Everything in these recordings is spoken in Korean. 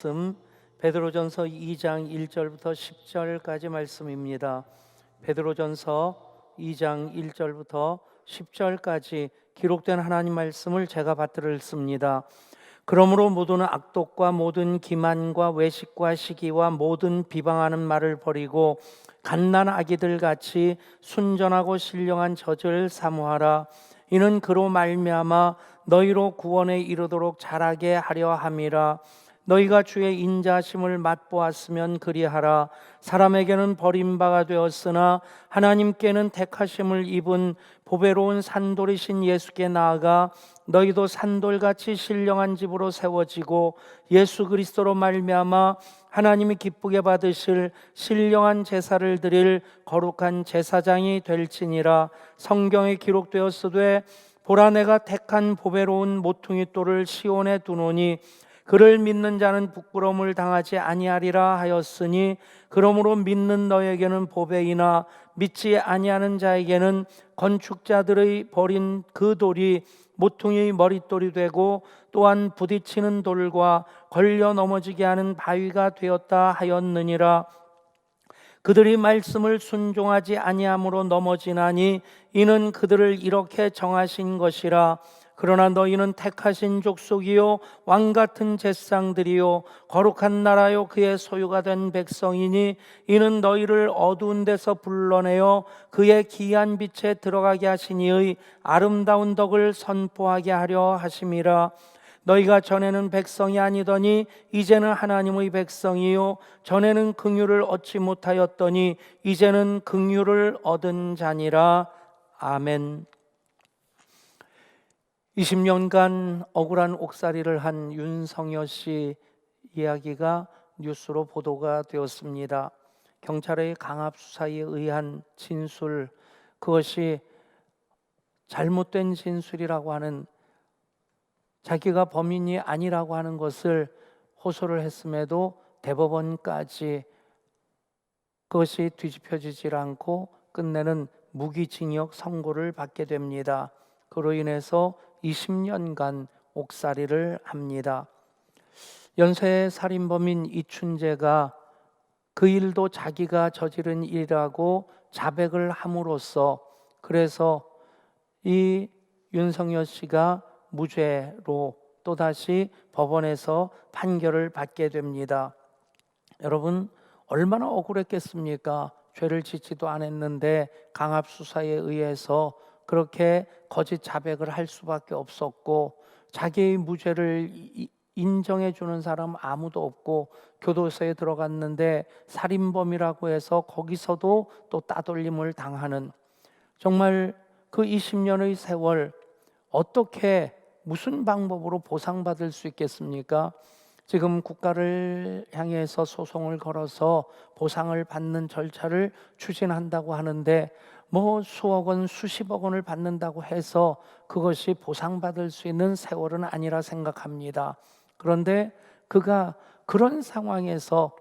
말씀 베드로전서 2장 1절부터 10절까지 말씀입니다. 베드로전서 2장 1절부터 10절까지 기록된 하나님 말씀을 제가 받들어 읽습니다. 그러므로 모든 악독과 모든 기만과 외식과 시기와 모든 비방하는 말을 버리고 갓난 아기들 같이 순전하고 신령한 젖을 사모하라. 이는 그로 말미암아 너희로 구원에 이르도록 자라게 하려 함이라. 너희가 주의 인자심을 맛보았으면 그리하라. 사람에게는 버림바가 되었으나 하나님께는 택하심을 입은 보배로운 산돌이신 예수께 나아가 너희도 산돌같이 신령한 집으로 세워지고 예수 그리스도로 말미암아 하나님이 기쁘게 받으실 신령한 제사를 드릴 거룩한 제사장이 될지니라. 성경에 기록되었으되 보라, 내가 택한 보배로운 모퉁이 돌을 시온에 두노니 그를 믿는 자는 부끄러움을 당하지 아니하리라 하였으니, 그러므로 믿는 너에게는 보배이나 믿지 아니하는 자에게는 건축자들의 버린 그 돌이 모퉁이의 머릿돌이 되고 또한 부딪히는 돌과 걸려 넘어지게 하는 바위가 되었다 하였느니라. 그들이 말씀을 순종하지 아니함으로 넘어지나니 이는 그들을 이렇게 정하신 것이라. 그러나 너희는 택하신 족속이요 왕같은 제사장들이요 거룩한 나라요 그의 소유가 된 백성이니 이는 너희를 어두운 데서 불러내어 그의 기이한 빛에 들어가게 하시니의 아름다운 덕을 선포하게 하려 하심이라. 너희가 전에는 백성이 아니더니 이제는 하나님의 백성이요 전에는 긍휼을 얻지 못하였더니 이제는 긍휼을 얻은 자니라. 아멘. 20년간 억울한 옥살이를 한 윤성여 씨 이야기가 뉴스로 보도가 되었습니다. 경찰의 강압 수사에 의한 진술, 그것이 잘못된 진술이라고 하는, 자기가 범인이 아니라고 하는 것을 호소를 했음에도 대법원까지 그것이 뒤집혀지질 않고 끝내는 무기징역 선고를 받게 됩니다. 그로 인해서 20년간 옥살이를 합니다. 연쇄 살인범인 이춘재가 그 일도 자기가 저지른 일이라고 자백을 함으로써, 그래서 이 윤성여 씨가 무죄로 또다시 법원에서 판결을 받게 됩니다. 여러분, 얼마나 억울했겠습니까? 죄를 짓지도 않았는데 강압 수사에 의해서 그렇게 거짓 자백을 할 수밖에 없었고, 자기의 무죄를 인정해 주는 사람 아무도 없고, 교도소에 들어갔는데 살인범이라고 해서 거기서도 또 따돌림을 당하는, 정말 그 20년의 세월 어떻게 무슨 방법으로 보상받을 수 있겠습니까? 지금 국가를 향해서 소송을 걸어서 보상을 받는 절차를 추진한다고 하는데, 수억 원, 수십억 원을 받는다고 해서 그것이 보상받을 수 있는 세월은 아니라 생각합니다. 그런데 그가 그런 상황에서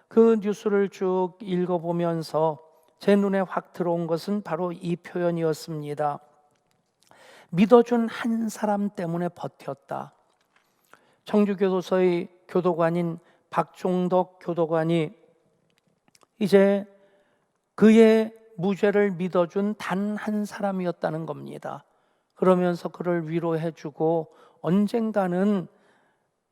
그 뉴스를 쭉 읽어보면서 제 눈에 확 들어온 것은 바로 이 표현이었습니다. 믿어준 한 사람 때문에 버텼다. 청주교도소의 교도관인 박종덕 교도관이 이제 그의 무죄를 믿어준 단 한 사람이었다는 겁니다. 그러면서 그를 위로해주고 언젠가는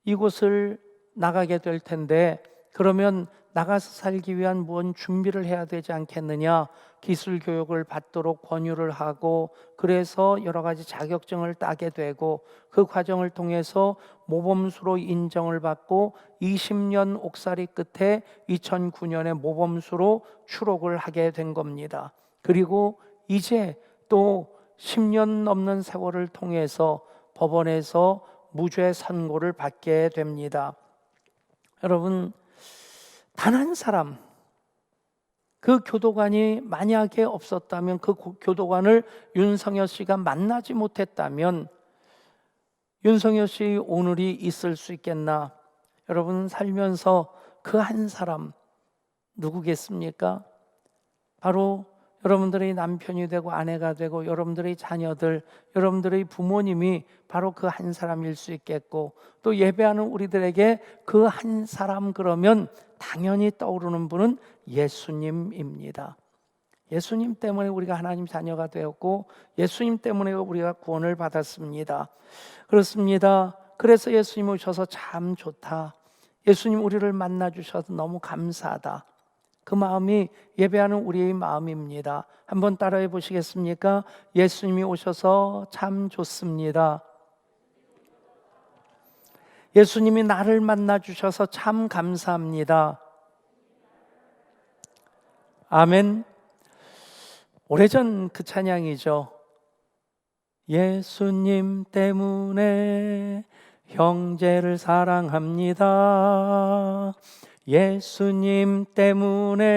이곳을 나가게 될 텐데, 그러면 나가서 살기 위한 무언 준비를 해야 되지 않겠느냐, 기술 교육을 받도록 권유를 하고, 그래서 여러 가지 자격증을 따게 되고, 그 과정을 통해서 모범수로 인정을 받고 20년 옥살이 끝에 2009년에 모범수로 추록을 하게 된 겁니다. 그리고 이제 또 10년 넘는 세월을 통해서 법원에서 무죄 선고를 받게 됩니다. 여러분, 단 한 사람, 그 교도관이 만약에 없었다면, 그 교도관을 윤성여 씨가 만나지 못했다면 윤성여 씨 오늘이 있을 수 있겠나? 여러분, 살면서 그 한 사람 누구겠습니까? 바로 여러분들의 남편이 되고 아내가 되고 여러분들의 자녀들, 여러분들의 부모님이 바로 그 한 사람일 수 있겠고, 또 예배하는 우리들에게 그 한 사람 그러면 당연히 떠오르는 분은 예수님입니다. 예수님 때문에 우리가 하나님 자녀가 되었고 예수님 때문에 우리가 구원을 받았습니다. 그렇습니다. 그래서 예수님 오셔서 참 좋다, 예수님 우리를 만나 주셔서 너무 감사하다, 그 마음이 예배하는 우리의 마음입니다. 한번 따라해 보시겠습니까? 예수님이 오셔서 참 좋습니다. 예수님이 나를 만나 주셔서 참 감사합니다. 아멘. 오래전 그 찬양이죠. 예수님 때문에 형제를 사랑합니다. 예수님 때문에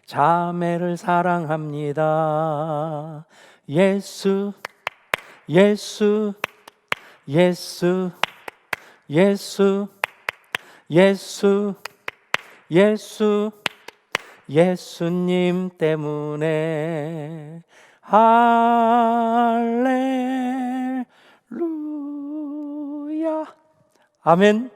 자매를 사랑합니다. 예수, 예수, 예수, 예수, 예수, 예수, 예수님 때문에 할렐루야. 아멘.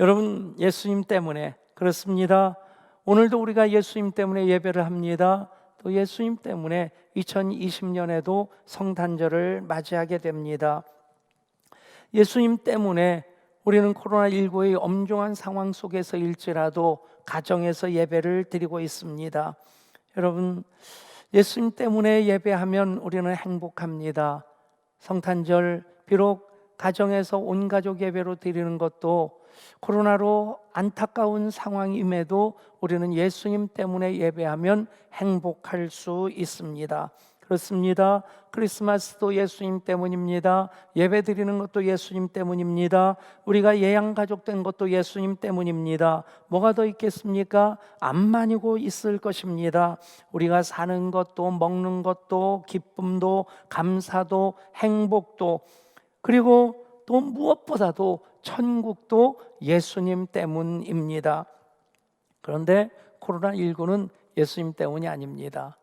여러분, 예수님 때문에 그렇습니다. 오늘도 우리가 예수님 때문에 예배를 합니다. 또 예수님 때문에 2020년에도 성탄절을 맞이하게 됩니다. 예수님 때문에 우리는 코로나19의 엄중한 상황 속에서일지라도 가정에서 예배를 드리고 있습니다. 여러분, 예수님 때문에 예배하면 우리는 행복합니다. 성탄절 비록 가정에서 온 가족 예배로 드리는 것도 코로나로 안타까운 상황임에도 우리는 예수님 때문에 예배하면 행복할 수 있습니다. 그렇습니다. 크리스마스도 예수님 때문입니다. 예배 드리는 것도 예수님 때문입니다. 우리가 예양가족 된 것도 예수님 때문입니다. 뭐가 더 있겠습니까? 암만이고 있을 것입니다. 우리가 사는 것도 먹는 것도 기쁨도 감사도 행복도, 그리고 또 무엇보다도 천국도 예수님 때문입니다. 그런데 코로나19는 예수님 때문이 아닙니다.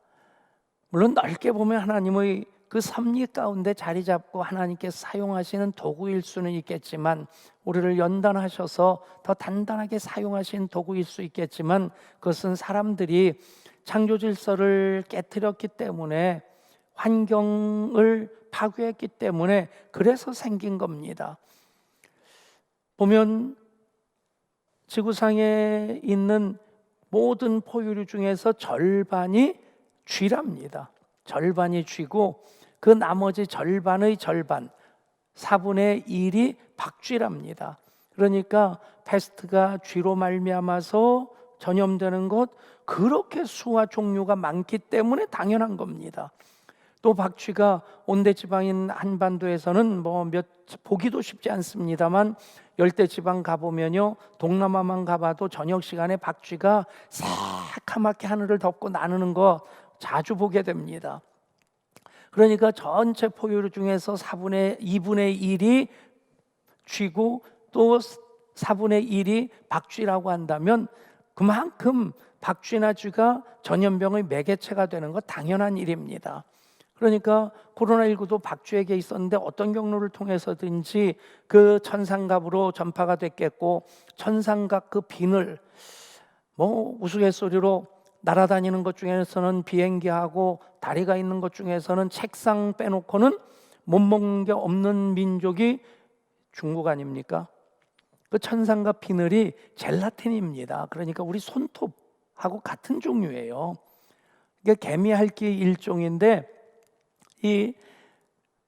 물론 넓게 보면 하나님의 그 섭리 가운데 자리 잡고 하나님께서 사용하시는 도구일 수는 있겠지만, 우리를 연단하셔서 더 단단하게 사용하신 도구일 수 있겠지만, 그것은 사람들이 창조 질서를 깨트렸기 때문에, 환경을 파괴했기 때문에 그래서 생긴 겁니다. 보면 지구상에 있는 모든 포유류 중에서 절반이 쥐랍니다. 절반이 쥐고 그 나머지 절반의 절반 4분의 1이 박쥐랍니다. 그러니까 패스트가 쥐로 말미암아서 전염되는 것, 그렇게 수와 종류가 많기 때문에 당연한 겁니다. 또 박쥐가 온대지방인 한반도에서는 보기도 쉽지 않습니다만, 열대지방 가보면요, 동남아만 가봐도 저녁 시간에 박쥐가 새카맣게 하늘을 덮고 나누는 거 자주 보게 됩니다. 그러니까 전체 포유류 중에서 2분의 1이 쥐고 또 4분의 1이 박쥐라고 한다면, 그만큼 박쥐나 쥐가 전염병의 매개체가 되는 것 당연한 일입니다. 그러니까 코로나19도 박쥐에게 있었는데 어떤 경로를 통해서든지 그 천상갑으로 전파가 됐겠고, 천상갑 그 비늘, 우스갯소리로 날아다니는 것 중에서는 비행기하고 다리가 있는 것 중에서는 책상 빼놓고는 못 먹는 게 없는 민족이 중국 아닙니까? 그 천상갑 비늘이 젤라틴입니다. 그러니까 우리 손톱하고 같은 종류예요. 이게 개미핥기 일종인데, 이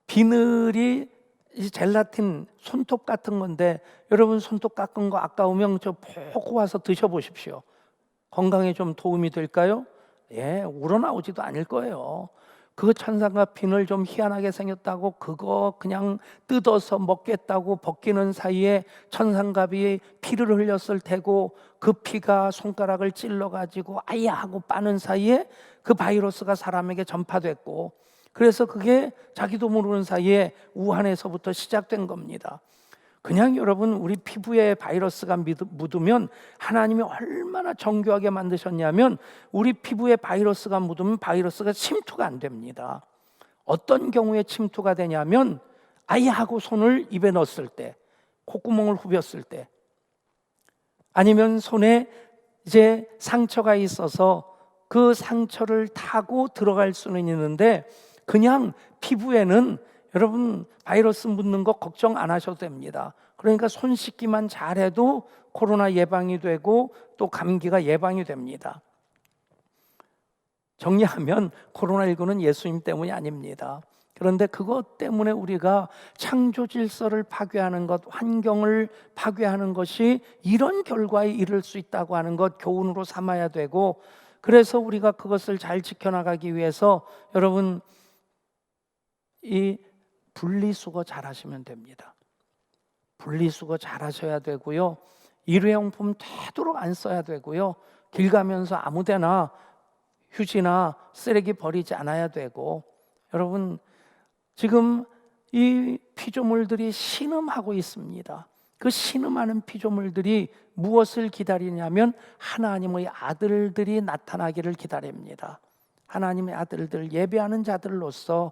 비늘이 이 젤라틴 손톱 같은 건데, 여러분 손톱 깎은 거 아까우면 푹 와서 드셔보십시오. 건강에 좀 도움이 될까요? 우러나오지도 않을 거예요. 그 천상갑 비늘 좀 희한하게 생겼다고 그거 그냥 뜯어서 먹겠다고 벗기는 사이에 천상갑이 피를 흘렸을 테고, 그 피가 손가락을 찔러가지고 아야 하고 빠는 사이에 그 바이러스가 사람에게 전파됐고, 그래서 그게 자기도 모르는 사이에 우한에서부터 시작된 겁니다. 그냥 여러분 우리 피부에 바이러스가 묻으면 하나님이 얼마나 정교하게 만드셨냐면 우리 피부에 바이러스가 묻으면 바이러스가 침투가 안 됩니다. 어떤 경우에 침투가 되냐면 아이하고 손을 입에 넣었을 때, 콧구멍을 후볐을 때, 아니면 손에 이제 상처가 있어서 그 상처를 타고 들어갈 수는 있는데 그냥 피부에는 여러분 바이러스 묻는 거 걱정 안 하셔도 됩니다. 그러니까 손 씻기만 잘해도 코로나 예방이 되고 또 감기가 예방이 됩니다. 정리하면 코로나19는 예수님 때문이 아닙니다. 그런데 그것 때문에 우리가 창조 질서를 파괴하는 것, 환경을 파괴하는 것이 이런 결과에 이를 수 있다고 하는 것 교훈으로 삼아야 되고, 그래서 우리가 그것을 잘 지켜나가기 위해서 여러분 이 분리수거 잘 하시면 됩니다. 분리수거 잘 하셔야 되고요. 일회용품 되도록 안 써야 되고요. 길 가면서 아무데나 휴지나 쓰레기 버리지 않아야 되고, 여러분 지금 이 피조물들이 신음하고 있습니다. 그 신음하는 피조물들이 무엇을 기다리냐면 하나님의 아들들이 나타나기를 기다립니다. 하나님의 아들들, 예배하는 자들로서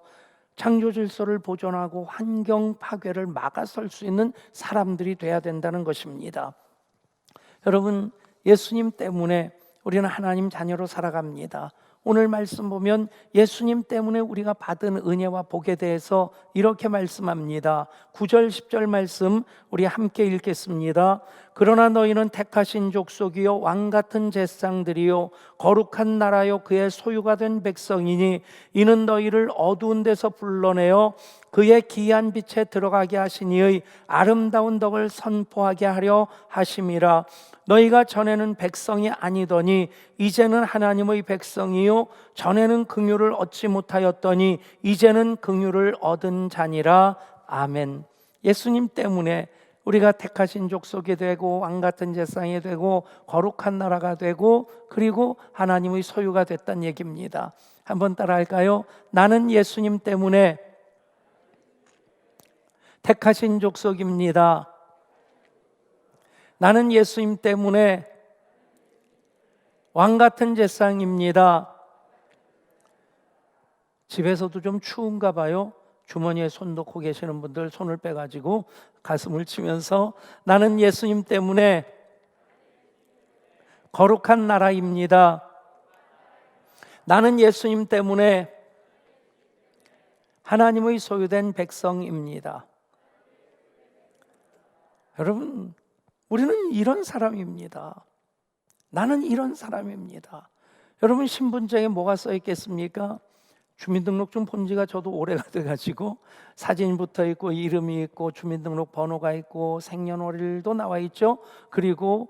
창조 질서를 보존하고 환경 파괴를 막아설 수 있는 사람들이 돼야 된다는 것입니다. 여러분, 예수님 때문에 우리는 하나님 자녀로 살아갑니다. 오늘 말씀 보면 예수님 때문에 우리가 받은 은혜와 복에 대해서 이렇게 말씀합니다. 9절 10절 말씀 우리 함께 읽겠습니다. 그러나 너희는 택하신 족속이요 왕같은 제사장들이요 거룩한 나라요 그의 소유가 된 백성이니 이는 너희를 어두운 데서 불러내어 그의 기이한 빛에 들어가게 하신 이의 아름다운 덕을 선포하게 하려 하심이라. 너희가 전에는 백성이 아니더니 이제는 하나님의 백성이요 전에는 긍휼을 얻지 못하였더니 이제는 긍휼을 얻은 자니라. 아멘. 예수님 때문에 우리가 택하신 족속이 되고 왕같은 제사장이 되고 거룩한 나라가 되고 그리고 하나님의 소유가 됐다는 얘기입니다. 한번 따라할까요? 나는 예수님 때문에 택하신 족속입니다. 나는 예수님 때문에 왕같은 제사장입니다. 집에서도 좀 추운가 봐요. 주머니에 손 넣고 계시는 분들 손을 빼가지고 가슴을 치면서 나는 예수님 때문에 거룩한 나라입니다. 나는 예수님 때문에 하나님의 소유된 백성입니다. 여러분, 우리는 이런 사람입니다. 나는 이런 사람입니다. 여러분 신분증에 뭐가 써 있겠습니까? 주민등록증 본 지가 저도 오래가 돼가지고 사진이 붙어 있고 이름이 있고 주민등록 번호가 있고 생년월일도 나와 있죠. 그리고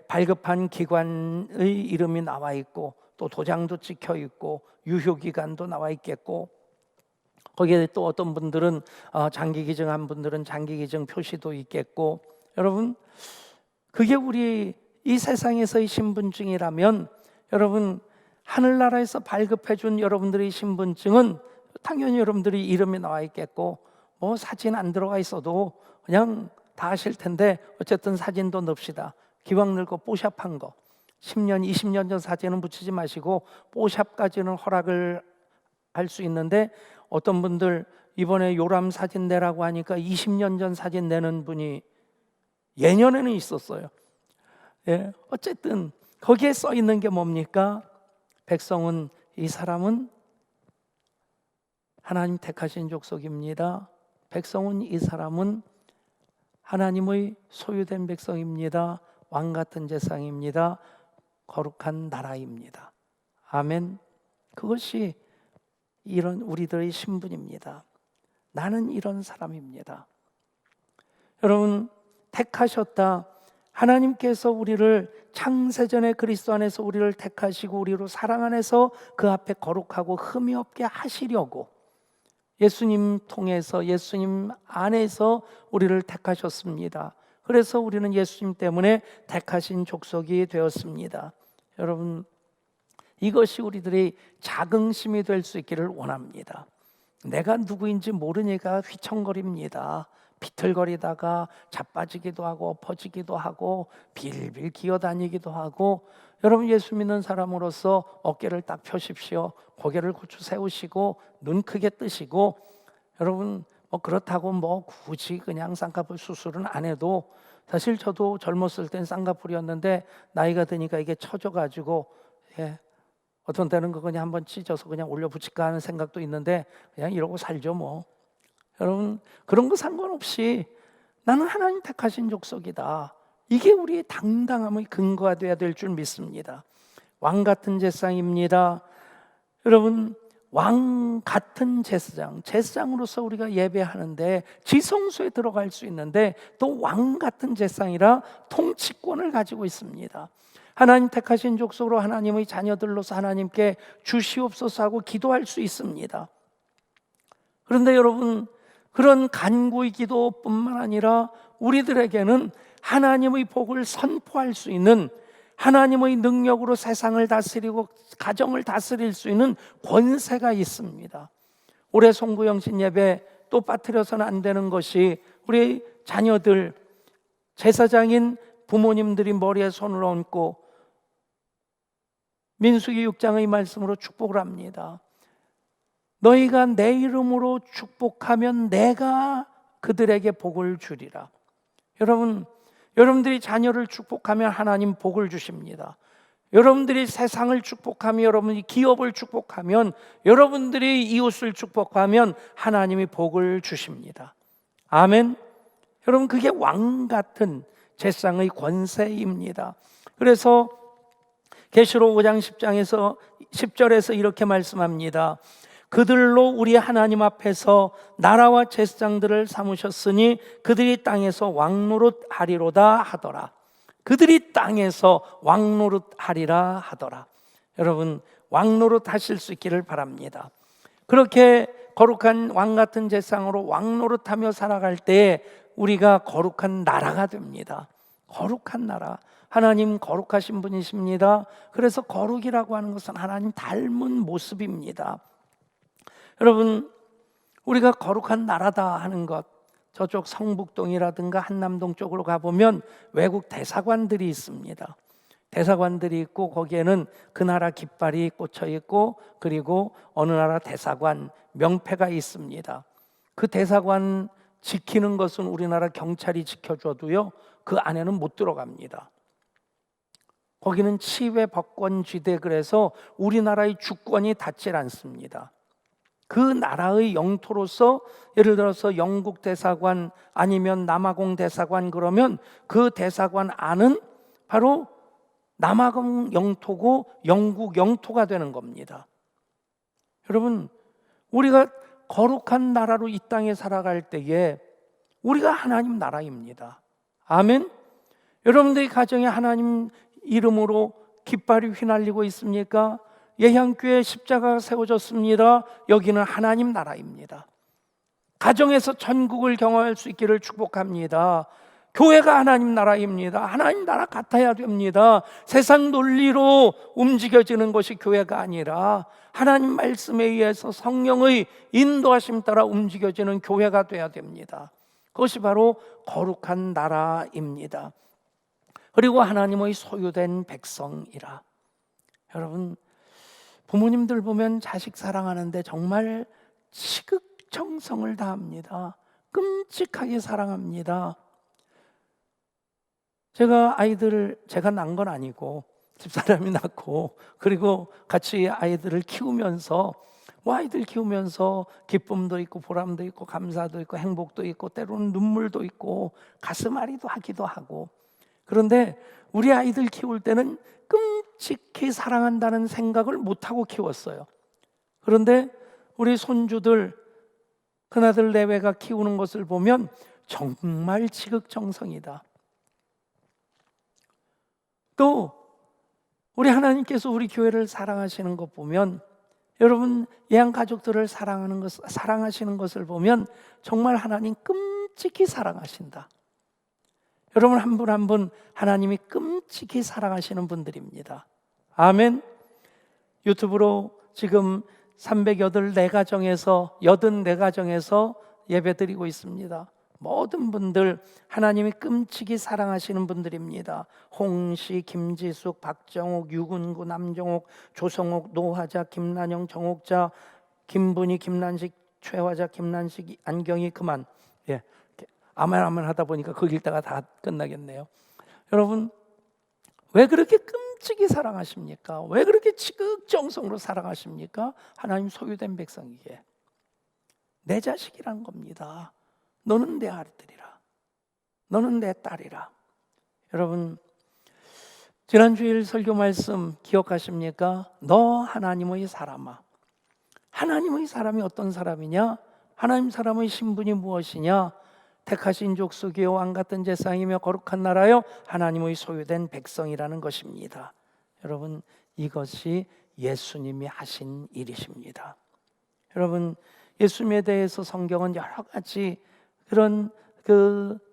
발급한 기관의 이름이 나와 있고 또 도장도 찍혀 있고 유효기간도 나와 있겠고 거기에 또 어떤 분들은 장기기증한 분들은 장기기증 표시도 있겠고 여러분 그게 우리 이 세상에서의 신분증이라면 여러분 하늘나라에서 발급해 준 여러분들의 신분증은 당연히 여러분들이 이름이 나와 있겠고 뭐 사진 안 들어가 있어도 그냥 다 아실 텐데 어쨌든 사진도 넣읍시다. 기왕 늙고 뽀샵한 거 10년 20년 전 사진은 붙이지 마시고 뽀샵까지는 허락을 할 수 있는데 어떤 분들 이번에 요람 사진 내라고 하니까 20년 전 사진 내는 분이 예년에는 있었어요. 어쨌든 거기에 써 있는 게 뭡니까? 백성은 이 사람은 하나님 택하신 족속입니다. 백성은 이 사람은 하나님의 소유된 백성입니다. 왕같은 제사장입니다. 거룩한 나라입니다. 아멘. 그것이 이런 우리들의 신분입니다. 나는 이런 사람입니다. 여러분 택하셨다. 하나님께서 우리를 창세전에 그리스도 안에서 우리를 택하시고 우리로 사랑 안에서 그 앞에 거룩하고 흠이 없게 하시려고 예수님 통해서 예수님 안에서 우리를 택하셨습니다. 그래서 우리는 예수님 때문에 택하신 족속이 되었습니다. 여러분 이것이 우리들의 자긍심이 될 수 있기를 원합니다. 내가 누구인지 모르니까 휘청거립니다. 비틀거리다가 자빠지기도 하고 엎어지기도 하고 빌빌 기어다니기도 하고, 여러분 예수 믿는 사람으로서 어깨를 딱 펴십시오. 고개를 고추 세우시고 눈 크게 뜨시고, 여러분 그렇다고 굳이 그냥 쌍꺼풀 수술은 안 해도, 사실 저도 젊었을 땐 쌍꺼풀이었는데 나이가 드니까 이게 처져가지고 어떤 때는 그냥 한번 찢어서 그냥 올려붙일까 하는 생각도 있는데 그냥 이러고 살죠 뭐. 여러분 그런 거 상관없이 나는 하나님 택하신 족속이다, 이게 우리의 당당함의 근거가 되어야 될 줄 믿습니다. 왕 같은 제사장입니다. 여러분 왕 같은 제사장으로서 우리가 예배하는데 지성소에 들어갈 수 있는데 또 왕 같은 제사장이라 통치권을 가지고 있습니다. 하나님 택하신 족속으로 하나님의 자녀들로서 하나님께 주시옵소서 하고 기도할 수 있습니다. 그런데 여러분 그런 간구의 기도뿐만 아니라 우리들에게는 하나님의 복을 선포할 수 있는, 하나님의 능력으로 세상을 다스리고 가정을 다스릴 수 있는 권세가 있습니다. 올해 송구영신 예배 또 빠뜨려서는 안 되는 것이 우리 자녀들, 제사장인 부모님들이 머리에 손을 얹고 민수기 6장의 말씀으로 축복을 합니다. 너희가 내 이름으로 축복하면 내가 그들에게 복을 주리라. 여러분들이 자녀를 축복하면 하나님 복을 주십니다. 여러분들이 세상을 축복하며, 여러분이 기업을 축복하면, 여러분들이 이웃을 축복하면 하나님이 복을 주십니다. 아멘. 여러분 그게 왕 같은 제사장의 권세입니다. 그래서 계시록 5장 10절에서 이렇게 말씀합니다. 그들로 우리 하나님 앞에서 나라와 제사장들을 삼으셨으니 그들이 땅에서 왕노릇 하리로다 하더라. 그들이 땅에서 왕노릇 하리라 하더라. 여러분 왕노릇 하실 수 있기를 바랍니다. 그렇게 거룩한 왕 같은 제사장으로 왕노릇하며 살아갈 때 우리가 거룩한 나라가 됩니다. 거룩한 나라. 하나님 거룩하신 분이십니다. 그래서 거룩이라고 하는 것은 하나님 닮은 모습입니다. 여러분 우리가 거룩한 나라다 하는 것, 저쪽 성북동이라든가 한남동 쪽으로 가보면 외국 대사관들이 있습니다. 대사관들이 있고 거기에는 그 나라 깃발이 꽂혀 있고, 그리고 어느 나라 대사관 명패가 있습니다. 그 대사관 지키는 것은 우리나라 경찰이 지켜줘도요 그 안에는 못 들어갑니다. 거기는 치외 법권지대, 그래서 우리나라의 주권이 닿질 않습니다. 그 나라의 영토로서 예를 들어서 영국 대사관 아니면 남아공 대사관 그러면 그 대사관 안은 바로 남아공 영토고 영국 영토가 되는 겁니다. 여러분 우리가 거룩한 나라로 이 땅에 살아갈 때에 우리가 하나님 나라입니다. 아멘. 여러분들의 가정에 하나님 이름으로 깃발이 휘날리고 있습니까? 예향교회 십자가가 세워졌습니다. 여기는 하나님 나라입니다. 가정에서 천국을 경험할 수 있기를 축복합니다. 교회가 하나님 나라입니다. 하나님 나라 같아야 됩니다. 세상 논리로 움직여지는 것이 교회가 아니라 하나님 말씀에 의해서 성령의 인도하심 따라 움직여지는 교회가 되어야 됩니다. 그것이 바로 거룩한 나라입니다. 그리고 하나님의 소유된 백성이라. 여러분 부모님들 보면 자식 사랑하는데 정말 지극정성을 다합니다. 끔찍하게 사랑합니다. 제가 낳은 건 아니고 집사람이 낳고, 그리고 같이 아이들을 키우면서 아이들 키우면서 기쁨도 있고 보람도 있고 감사도 있고 행복도 있고 때로는 눈물도 있고 가슴 아리도 하기도 하고, 그런데 우리 아이들 키울 때는 끔찍히 사랑한다는 생각을 못하고 키웠어요. 그런데 우리 손주들, 큰아들 내외가 키우는 것을 보면 정말 지극정성이다. 또 우리 하나님께서 우리 교회를 사랑하시는 것 보면, 여러분 예한 가족들을 사랑하시는 것을 보면 정말 하나님 끔찍히 사랑하신다. 여러분 한 분 한 분 하나님이 끔찍히 사랑하시는 분들입니다. 아멘. 유튜브로 지금 384가정에서 예배드리고 있습니다. 모든 분들 하나님이 끔찍이 사랑하시는 분들입니다. 홍씨, 김지숙, 박정욱, 유근구, 남정옥, 조성옥, 노화자, 김난영, 정옥자, 김분희, 김난식, 최화자, 김난식, 안경이 그만. 예, 아멘 하다 보니까 그 읽다가 다 끝나겠네요. 여러분, 왜 그렇게 끔찍이 사랑하십니까? 왜 그렇게 지극정성으로 사랑하십니까? 하나님 소유된 백성이기에. 내 자식이란 겁니다. 너는 내 아들이라, 너는 내 딸이라. 여러분, 지난 주일 설교 말씀 기억하십니까? 너 하나님의 사람아. 하나님의 사람이 어떤 사람이냐? 하나님 사람의 신분이 무엇이냐? 택하신 족속이요 왕같은 제사장이며 거룩한 나라요 하나님의 소유된 백성이라는 것입니다. 여러분, 이것이 예수님이 하신 일이십니다. 여러분, 예수님에 대해서 성경은 여러 가지 그런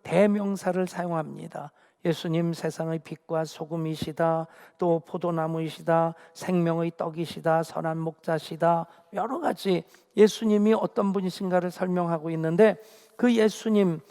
대명사를 사용합니다. 예수님 세상의 빛과 소금이시다, 또 포도나무이시다, 생명의 떡이시다, 선한 목자시다, 여러 가지 예수님이 어떤 분이신가를 설명하고 있는데, 그 예수님이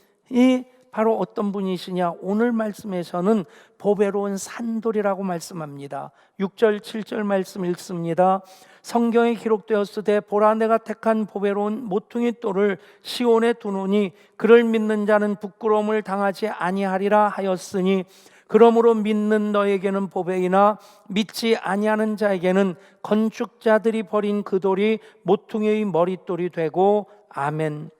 바로 어떤 분이시냐? 오늘 말씀에서는 보배로운 산돌이라고 말씀합니다. 6절 7절 말씀 읽습니다. 성경에 기록되었으되 보라 내가 택한 보배로운 모퉁이 돌을 시온에 두노니 그를 믿는 자는 부끄러움을 당하지 아니하리라 하였으니, 그러므로 믿는 너에게는 보배이나 믿지 아니하는 자에게는 건축자들이 버린 그 돌이 모퉁이의 머릿돌이 되고. 아멘.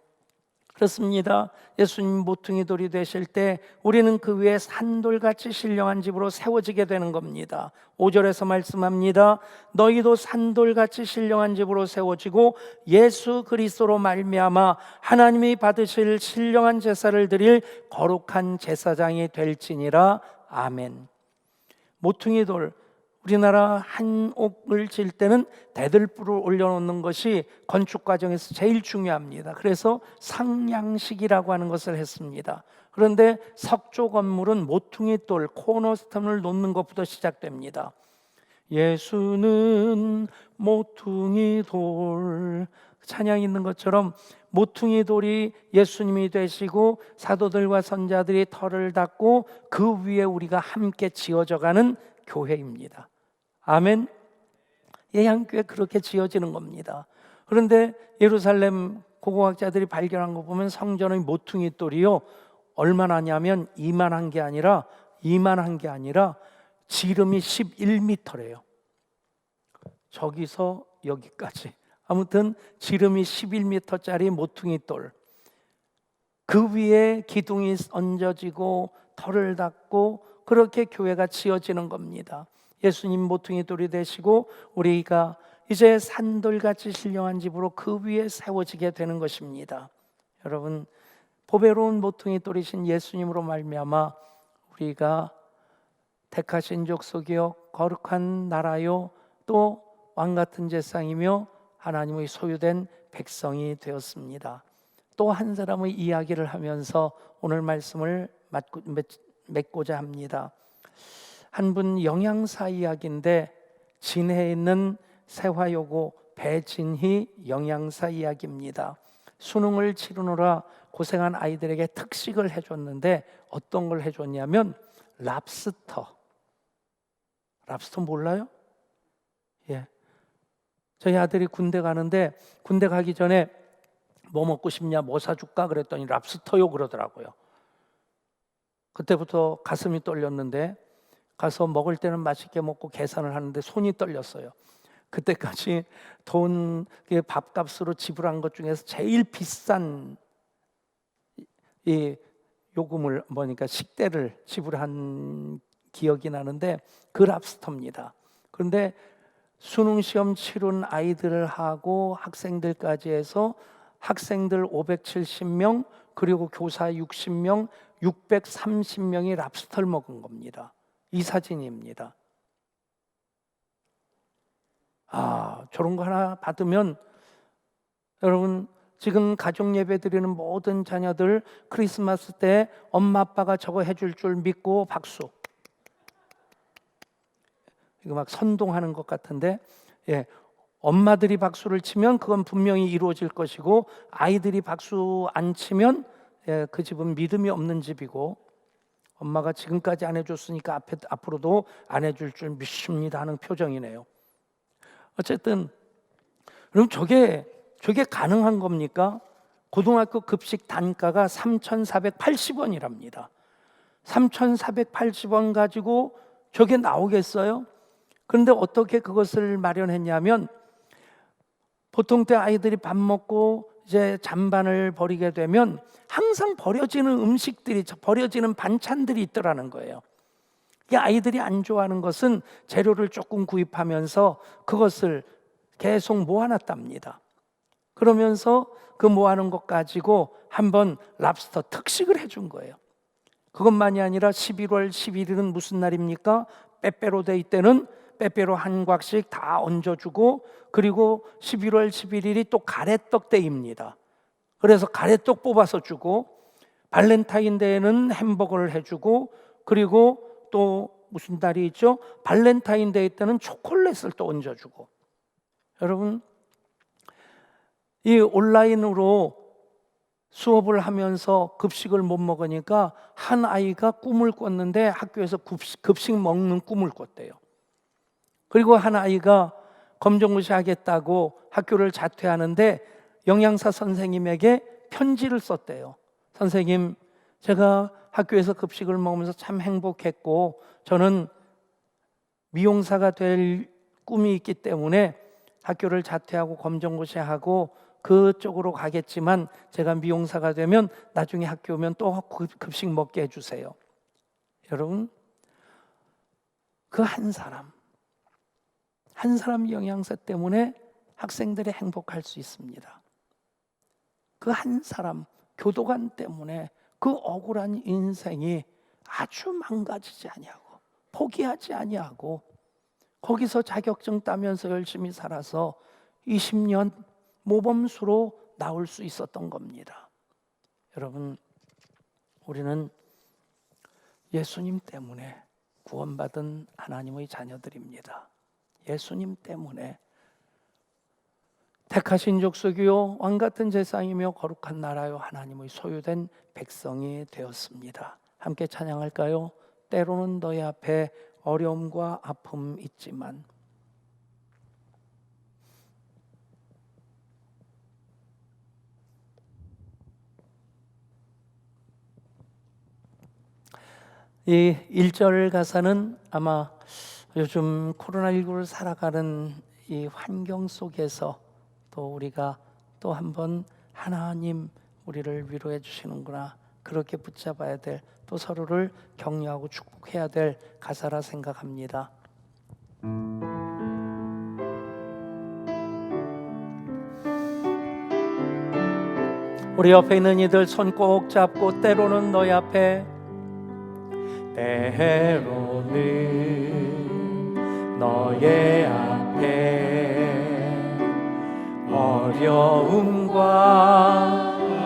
그렇습니다. 예수님 모퉁이 돌이 되실 때 우리는 그 위에 산돌같이 신령한 집으로 세워지게 되는 겁니다. 5절에서 말씀합니다. 너희도 산돌같이 신령한 집으로 세워지고 예수 그리스도로 말미암아 하나님이 받으실 신령한 제사를 드릴 거룩한 제사장이 될지니라. 아멘. 모퉁이 돌, 우리나라 한옥을 지을 때는 대들보를 올려놓는 것이 건축 과정에서 제일 중요합니다. 그래서 상양식이라고 하는 것을 했습니다. 그런데 석조 건물은 모퉁이 돌, 코너스톤을 놓는 것부터 시작됩니다. 예수는 모퉁이 돌, 찬양이 있는 것처럼 모퉁이 돌이 예수님이 되시고 사도들과 선자들이 터를 닦고 그 위에 우리가 함께 지어져가는 교회입니다. 아멘. 예향교회 그렇게 지어지는 겁니다. 그런데 예루살렘 고고학자들이 발견한 거 보면 성전의 모퉁이 돌이요, 얼마나 하냐면 이만한 게 아니라 지름이 11m래요. 저기서 여기까지. 아무튼 지름이 11m짜리 모퉁이 돌, 그 위에 기둥이 얹어지고 털을 닦고 그렇게 교회가 지어지는 겁니다. 예수님 모퉁이 돌이 되시고 우리가 이제 산돌같이 신령한 집으로 그 위에 세워지게 되는 것입니다. 여러분, 보배로운 모퉁이 돌이신 예수님으로 말미암아 우리가 택하신 족속이요 거룩한 나라요 또 왕같은 제사장이며 하나님의 소유된 백성이 되었습니다. 또 한 사람의 이야기를 하면서 오늘 말씀을 맺고자 합니다. 한 분 영양사 이야기인데, 진해에 있는 세화여고 배진희 영양사 이야기입니다. 수능을 치르느라 고생한 아이들에게 특식을 해줬는데 어떤 걸 해줬냐면 랍스터 몰라요? 예. 저희 아들이 군대 가는데 군대 가기 전에 뭐 먹고 싶냐, 뭐 사줄까 그랬더니 랍스터요 그러더라고요. 그때부터 가슴이 떨렸는데 가서 먹을 때는 맛있게 먹고 계산을 하는데 손이 떨렸어요. 그때까지 돈 밥값으로 지불한 것 중에서 제일 비싼 이 요금을 뭐니까 식대를 지불한 기억이 나는데 그 랍스터입니다. 그런데 수능 시험 치른 아이들을 하고 학생들까지 해서 학생들 570명 그리고 교사 60명 630명이 랍스터를 먹은 겁니다. 이 사진입니다. 저런 거 하나 받으면 여러분, 지금 가족 예배 드리는 모든 자녀들 크리스마스 때 엄마 아빠가 저거 해줄 줄 믿고 박수. 이거 막 선동하는 것 같은데, 예, 엄마들이 박수를 치면 그건 분명히 이루어질 것이고 아이들이 박수 안 치면 그 집은 믿음이 없는 집이고 엄마가 지금까지 안 해줬으니까 앞으로도 안 해줄 줄 믿습니다 하는 표정이네요. 어쨌든 그럼 저게 가능한 겁니까? 고등학교 급식 단가가 3,480원이랍니다. 3,480원 가지고 저게 나오겠어요? 그런데 어떻게 그것을 마련했냐면, 보통 때 아이들이 밥 먹고 이제 잔반을 버리게 되면 항상 버려지는 음식들이, 버려지는 반찬들이 있더라는 거예요. 이 아이들이 안 좋아하는 것은 재료를 조금 구입하면서 그것을 계속 모아놨답니다. 그러면서 그 모아놓은 것 가지고 한번 랍스터 특식을 해준 거예요. 그것만이 아니라 11월 11일은 무슨 날입니까? 빼빼로데이 때는 빼빼로 한 곽씩 다 얹어주고, 그리고 11월 11일이 또 가래떡 데이입니다. 그래서 가래떡 뽑아서 주고, 발렌타인데이는 햄버거를 해주고, 그리고 또 무슨 날이 있죠? 발렌타인데이 때는 초콜릿을 또 얹어주고. 여러분, 이 온라인으로 수업을 하면서 급식을 못 먹으니까 한 아이가 꿈을 꿨는데 학교에서 급식 먹는 꿈을 꿨대요. 그리고 한 아이가 검정고시 하겠다고 학교를 자퇴하는데 영양사 선생님에게 편지를 썼대요. 선생님, 제가 학교에서 급식을 먹으면서 참 행복했고 저는 미용사가 될 꿈이 있기 때문에 학교를 자퇴하고 검정고시하고 그쪽으로 가겠지만 제가 미용사가 되면 나중에 학교 오면 또 급식 먹게 해주세요. 여러분, 그 한 사람 영양사 때문에 학생들이 행복할 수 있습니다. 그 한 사람 교도관 때문에 그 억울한 인생이 아주 망가지지 아니하고 포기하지 아니하고 거기서 자격증 따면서 열심히 살아서 20년 모범수로 나올 수 있었던 겁니다. 여러분, 우리는 예수님 때문에 구원받은 하나님의 자녀들입니다. 예수님 때문에 택하신 족속이요 왕같은 제사이며 거룩한 나라요 하나님의 소유된 백성이 되었습니다. 함께 찬양할까요? 때로는 너희 앞에 어려움과 아픔 있지만 이 1절 가사는 아마 요즘 코로나19를 살아가는 이 환경 속에서 또 우리가 또 한번 하나님 우리를 위로해 주시는구나, 그렇게 붙잡아야 될, 또 서로를 격려하고 축복해야 될 가사라 생각합니다. 우리 옆에 있는 이들 손 꼭 잡고 때로는 너희 앞에, 때로는 너의 앞에 어려움과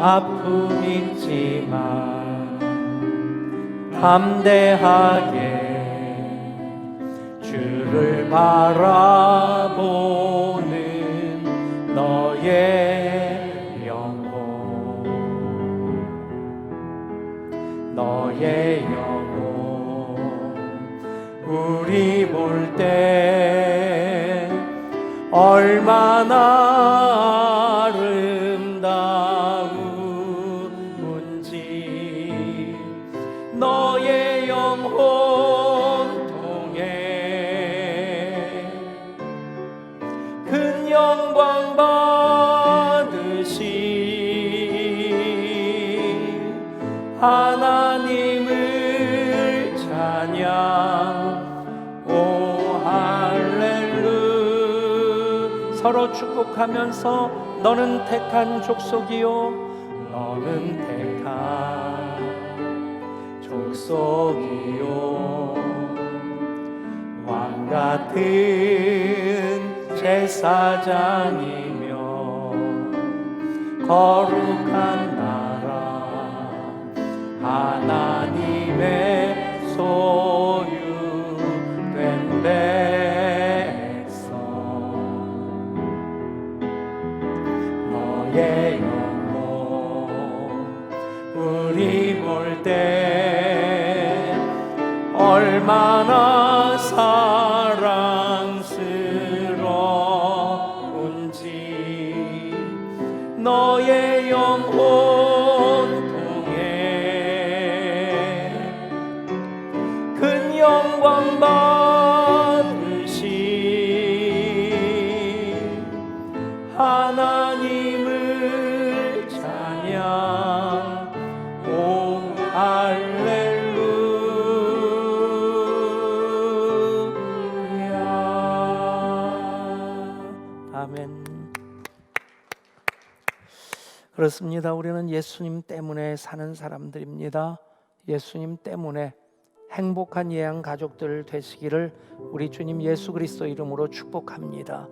아픔 있지만 담대하게 주를 바라보는 너의 영혼, 너의 영혼 우리 볼 때 얼마나 아름다운지 너의 영혼 통해 큰 영광 받으시 하나님을 찬양. 오 할렐루야. 서로 축복하면서 너는 택한 족속이요 너는 택한 족속이요 왕같은 제사장이며 거룩한 나라 하나님의 소유된 백성 너의 영혼 사랑스러운지 너의 영혼 통해 큰 영광 받으시 하나님을 찬양 오 할렐루야. 아멘. 그렇습니다. 우리는 예수님 때문에 사는 사람들입니다. 예수님 때문에 행복한 예양 가족들 되시기를 우리 주님 예수 그리스도 이름으로 축복합니다.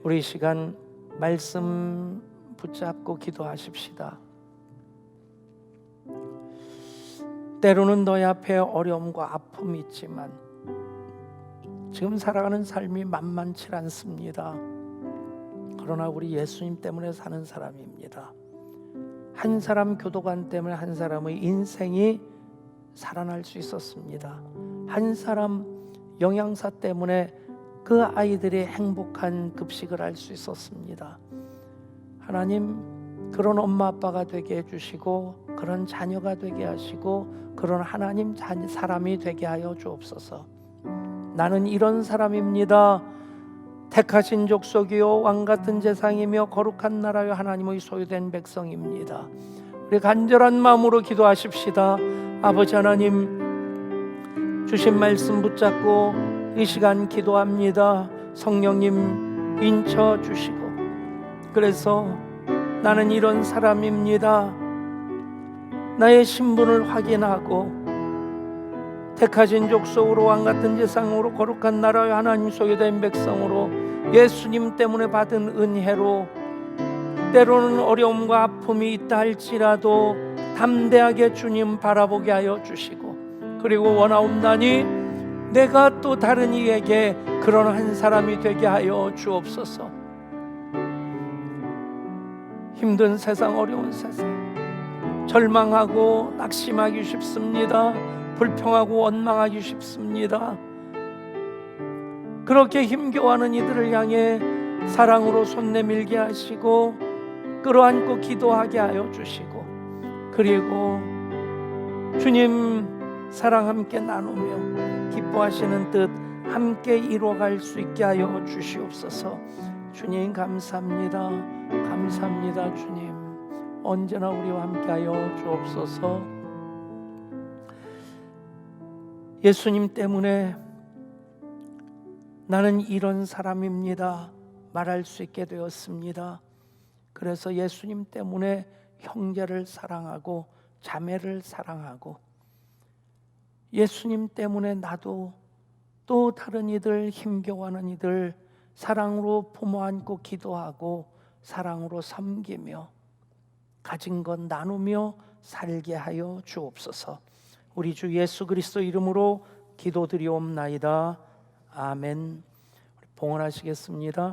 우리 시간 말씀 붙잡고 기도하십시다. 때로는 너희 앞에 어려움과 아픔이 있지만 지금 살아가는 삶이 만만치 않습니다. 그러나 우리 예수님 때문에 사는 사람입니다. 한 사람 교도관 때문에 한 사람의 인생이 살아날 수 있었습니다. 한 사람 영양사 때문에 그 아이들이 행복한 급식을 할 수 있었습니다. 하나님, 그런 엄마 아빠가 되게 해주시고 그런 자녀가 되게 하시고 그런 하나님 사람이 되게 하여 주옵소서. 나는 이런 사람입니다. 택하신 족속이요 왕같은 제상이며 거룩한 나라요 하나님의 소유된 백성입니다. 우리 간절한 마음으로 기도하십시다. 아버지 하나님, 주신 말씀 붙잡고 이 시간 기도합니다. 성령님 인쳐 주시고, 그래서 나는 이런 사람입니다. 나의 신분을 확인하고 택하신 족속으로 왕같은 제상으로 거룩한 나라의 하나님 소유된 백성으로 예수님 때문에 받은 은혜로 때로는 어려움과 아픔이 있다 할지라도 담대하게 주님 바라보게 하여 주시고, 그리고 원하옵나니 내가 또 다른 이에게 그런 한 사람이 되게 하여 주옵소서. 힘든 세상, 어려운 세상, 절망하고 낙심하기 쉽습니다. 불평하고 원망하기 쉽습니다. 그렇게 힘겨워하는 이들을 향해 사랑으로 손 내밀게 하시고 끌어안고 기도하게 하여 주시고, 그리고 주님 사랑 함께 나누며 기뻐하시는 뜻 함께 이루어갈 수 있게 하여 주시옵소서. 주님 감사합니다. 감사합니다. 주님 언제나 우리와 함께 하여 주옵소서. 예수님 때문에 나는 이런 사람입니다 말할 수 있게 되었습니다. 그래서 예수님 때문에 형제를 사랑하고 자매를 사랑하고, 예수님 때문에 나도 또 다른 이들, 힘겨워하는 이들 사랑으로 품어 안고 기도하고 사랑으로 섬기며 가진 것 나누며 살게 하여 주옵소서. 우리 주 예수 그리스도 이름으로 기도드리옵나이다. 아멘. 봉헌하시겠습니다.